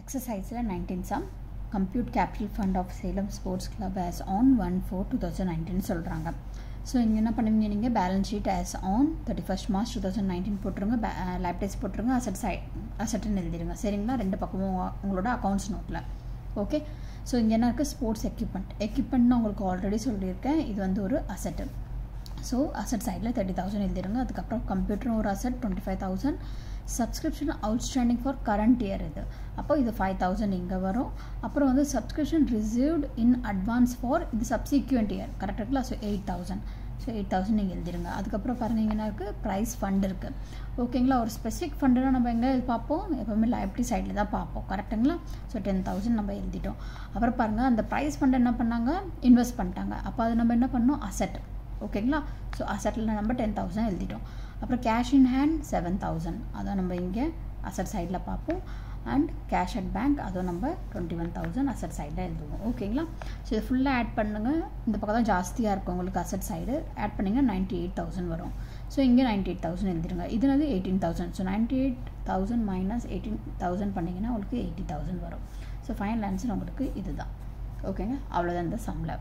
Exercise 19 sum. Compute capital fund of Salem Sports Club as on 1/4/2019 சொல்றாங்க. So இங்கே என்ன பண்ணுவீங்க நீங்கள் balance sheet as on 31st March 2019 போட்டுருங்க, லைபிலிட்டிஸ் போட்டுருங்க, அசட்டுன்னு எழுதிடுங்க. சரிங்களா? ரெண்டு பக்கமும் உங்களோட அக்கௌண்ட்ஸ் நோட்டில். ஓகே. ஸோ இங்கே என்ன இருக்குது? ஸ்போர்ட்ஸ் எக்யூப்மெண்ட்னு உங்களுக்கு ஆல்ரெடி சொல்லியிருக்கேன். இது வந்து ஒரு அசட்டு. ஸோ அசட் சைடில் 30,000 எழுதிடுங்க. அதுக்கப்புறம் கம்ப்யூட்டரும் ஒரு asset 25,000. Subscription outstanding for current year இது. அப்போ இது 5,000 இங்கே வரும். அப்புறம் வந்து subscription received in advance for இது சப்சிக்வெண்ட் இயர். கரெக்டுங்களா? ஸோ 8,000. ஸோ 8,000 நீங்கள் எழுதிடுங்க. அதுக்கப்புறம் பாருங்கள் என்ன இருக்குது? ப்ரைஸ் ஃபண்ட் இருக்குது. ஓகேங்களா? ஒரு ஸ்பெசிஃபிக் ஃபண்டுனா நம்ம எங்கே பார்ப்போம்? எப்போவுமே லைபிலிட்டி சைடில் தான் பார்ப்போம். கரெக்டுங்களா? ஸோ 10,000 நம்ம எழுதிட்டோம். அப்புறம் பாருங்கள் அந்த ப்ரைஸ் ஃபண்ட் என்ன பண்ணாங்க? இன்வெஸ்ட் பண்ணிட்டாங்க. அப்போ அது நம்ம என்ன பண்ணோம்? அசட். ஓகேங்களா? ஸோ அசட்டில் நம்ம 10,000 எழுதிட்டோம். அப்புறம் கேஷ் இன் ஹேண்ட் 7,000. அதான் நம்ம இங்கே அசட் சைடில் பார்ப்போம். அண்ட் கேஷ் அட் பேங்க் அதுவும் நம்ம 21,000 அசட் சைடில் எழுதுவோம். ஓகேங்களா? ஸோ இது ஃபுல்லாக ஆட் பண்ணுங்கள். இந்த பக்கம் தான் ஜாஸ்தியாக இருக்கும் உங்களுக்கு அசட் சைடு. ஆட் பண்ணிங்கன்னா 98,000 வரும். ஸோ இங்கே 98,000 எழுதிடுங்க. இதுனது 18,000. ஸோ 98,000 மைனஸ் 18,000 பண்ணிங்கன்னா உங்களுக்கு 80,000 வரும். ஸோ ஃபைனல் ஆன்சர் உங்களுக்கு இதுதான். ஓகேங்க? அவ்வளோதான் இந்த சம்மில்.